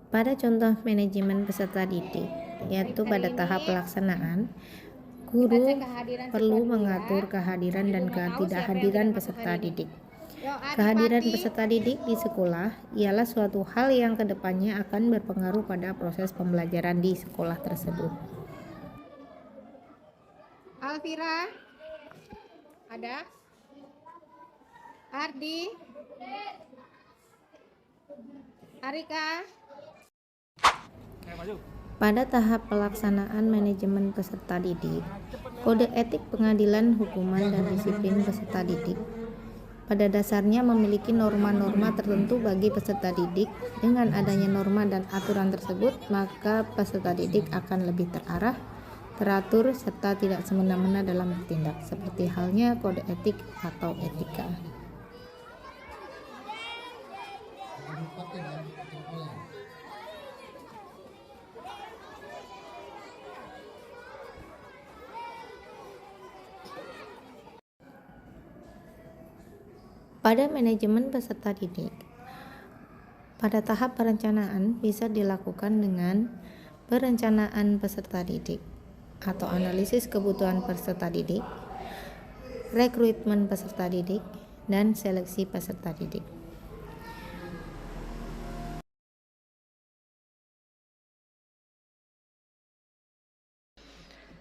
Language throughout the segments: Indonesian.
Pada contoh manajemen peserta didik, yaitu pada tahap pelaksanaan, guru perlu mengatur kehadiran dan ketidakhadiran peserta didik. Kehadiran peserta didik di sekolah ialah suatu hal yang kedepannya akan berpengaruh pada proses pembelajaran di sekolah tersebut. Alvira, ada? Ardi, Arika. Pada tahap pelaksanaan manajemen peserta didik, kode etik pengadilan hukuman dan disiplin peserta didik pada dasarnya memiliki norma-norma tertentu bagi peserta didik. Dengan adanya norma dan aturan tersebut, maka peserta didik akan lebih terarah, teratur, serta tidak semena-mena dalam bertindak, seperti halnya kode etik atau etika. Pada manajemen peserta didik, pada tahap perencanaan bisa dilakukan dengan perencanaan peserta didik atau analisis kebutuhan peserta didik, rekrutmen peserta didik, dan seleksi peserta didik.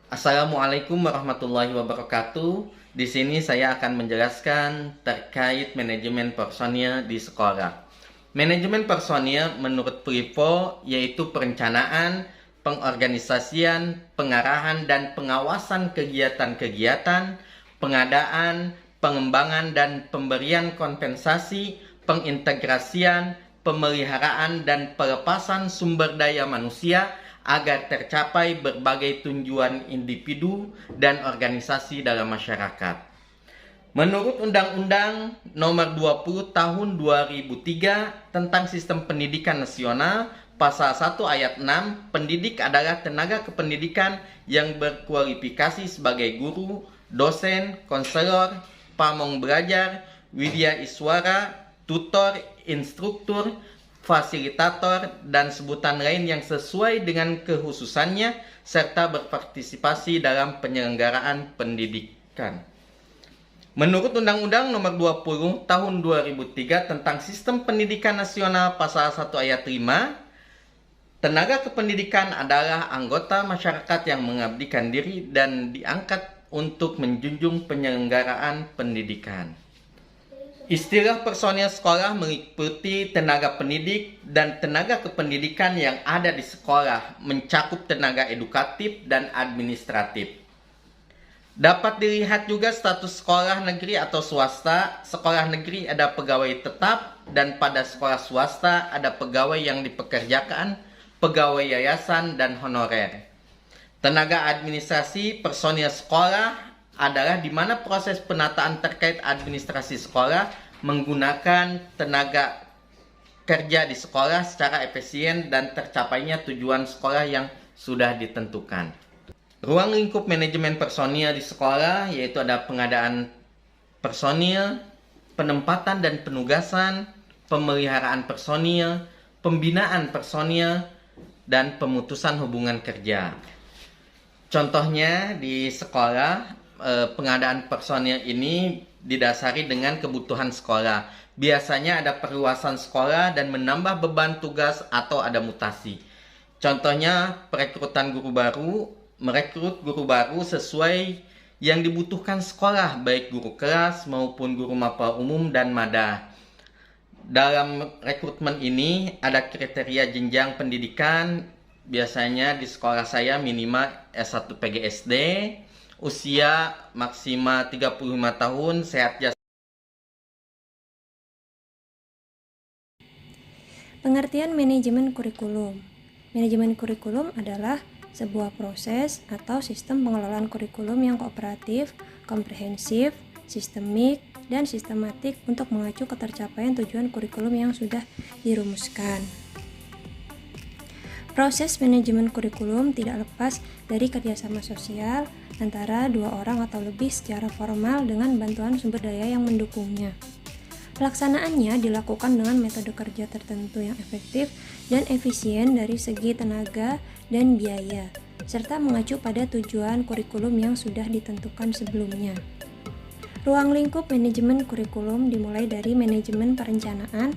Assalamualaikum warahmatullahi wabarakatuh. Di sini saya akan menjelaskan terkait manajemen personil di sekolah. Manajemen personil menurut Privo yaitu perencanaan, pengorganisasian, pengarahan dan pengawasan kegiatan-kegiatan, pengadaan, pengembangan dan pemberian kompensasi, pengintegrasian, pemeliharaan dan pelepasan sumber daya manusia agar tercapai berbagai tujuan individu dan organisasi dalam masyarakat. Menurut Undang-Undang Nomor 20 Tahun 2003 tentang Sistem Pendidikan Nasional, Pasal 1 Ayat 6, pendidik adalah tenaga kependidikan yang berkualifikasi sebagai guru, dosen, konselor, pamong belajar, widya iswara, tutor, instruktur, fasilitator, dan sebutan lain yang sesuai dengan kekhususannya, serta berpartisipasi dalam penyelenggaraan pendidikan. Menurut Undang-Undang Nomor 20 Tahun 2003 tentang Sistem Pendidikan Nasional Pasal 1 Ayat 5, tenaga kependidikan adalah anggota masyarakat yang mengabdikan diri dan diangkat untuk menjunjung penyelenggaraan pendidikan. Istilah personil sekolah meliputi tenaga pendidik dan tenaga kependidikan yang ada di sekolah, mencakup tenaga edukatif dan administratif. Dapat dilihat juga status sekolah negeri atau swasta. Sekolah negeri ada pegawai tetap, dan pada sekolah swasta ada pegawai yang dipekerjakan, pegawai yayasan, dan honorer. Tenaga administrasi personil sekolah adalah di mana proses penataan terkait administrasi sekolah menggunakan tenaga kerja di sekolah secara efisien dan tercapainya tujuan sekolah yang sudah ditentukan. Ruang lingkup manajemen personil di sekolah yaitu ada pengadaan personil, penempatan dan penugasan, pemeliharaan personil, pembinaan personil, dan pemutusan hubungan kerja. Contohnya di sekolah, pengadaan personil ini didasari dengan kebutuhan sekolah. Biasanya ada perluasan sekolah dan menambah beban tugas atau ada mutasi. Contohnya perekrutan guru baru, merekrut guru baru sesuai yang dibutuhkan sekolah, baik guru kelas maupun guru mapel umum dan madah. Dalam rekrutmen ini ada kriteria jenjang pendidikan. Biasanya di sekolah saya minimal S1 PGSD, usia maksimal 35 tahun, sehat jasmani. Pengertian manajemen kurikulum. Manajemen kurikulum adalah sebuah proses atau sistem pengelolaan kurikulum yang kooperatif, komprehensif, sistemik, dan sistematik untuk mengacu ke tercapaian tujuan kurikulum yang sudah dirumuskan. Proses manajemen kurikulum tidak lepas dari kerjasama sosial antara dua orang atau lebih secara formal dengan bantuan sumber daya yang mendukungnya. Pelaksanaannya dilakukan dengan metode kerja tertentu yang efektif dan efisien dari segi tenaga dan biaya, serta mengacu pada tujuan kurikulum yang sudah ditentukan sebelumnya. Ruang lingkup manajemen kurikulum dimulai dari manajemen perencanaan,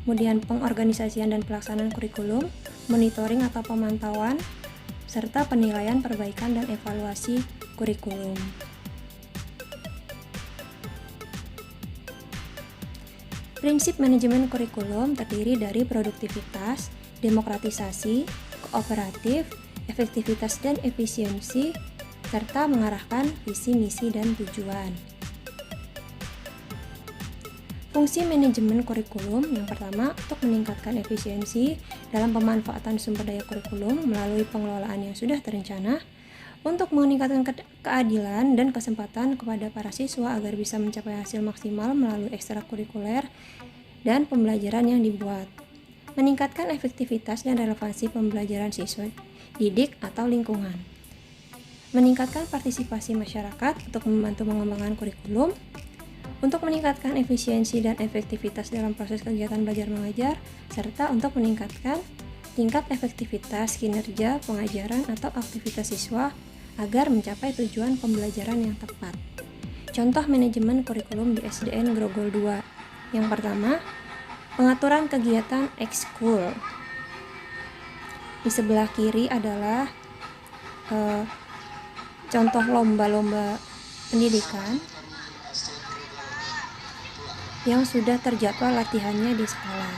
kemudian pengorganisasian dan pelaksanaan kurikulum, monitoring atau pemantauan, serta penilaian, perbaikan, dan evaluasi kurikulum. Prinsip manajemen kurikulum terdiri dari produktivitas, demokratisasi, kooperatif, efektivitas dan efisiensi, serta mengarahkan visi, misi, dan tujuan. Fungsi manajemen kurikulum yang pertama untuk meningkatkan efisiensi dalam pemanfaatan sumber daya kurikulum melalui pengelolaan yang sudah terencana, untuk meningkatkan keadilan dan kesempatan kepada para siswa agar bisa mencapai hasil maksimal melalui ekstrakurikuler dan pembelajaran yang dibuat, meningkatkan efektivitas dan relevansi pembelajaran siswa, didik atau lingkungan, meningkatkan partisipasi masyarakat untuk membantu mengembangkan kurikulum, untuk meningkatkan efisiensi dan efektivitas dalam proses kegiatan belajar mengajar, serta untuk meningkatkan tingkat efektivitas kinerja pengajaran atau aktivitas siswa agar mencapai tujuan pembelajaran yang tepat. Contoh manajemen kurikulum di SDN Grogol 2. Yang pertama, pengaturan kegiatan ekskul. Di sebelah kiri adalah contoh lomba-lomba pendidikan yang sudah terjadwal latihannya di sekolah.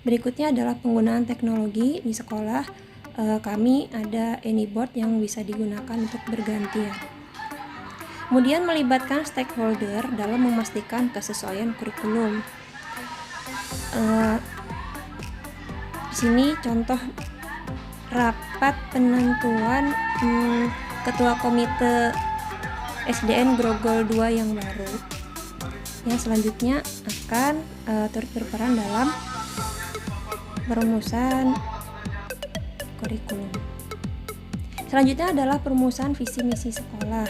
Berikutnya adalah penggunaan teknologi di sekolah. Kami ada AnyBoard yang bisa digunakan untuk bergantian. Kemudian melibatkan stakeholder dalam memastikan kesesuaian kurikulum. Di sini contoh rapat penentuan ketua komite SDN Grogol 2 yang baru. Yang selanjutnya akan turut berperan dalam perumusan kurikulum. Selanjutnya adalah perumusan visi misi sekolah.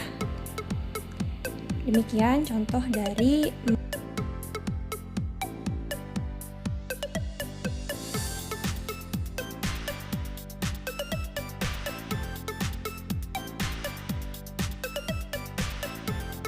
Demikian contoh dari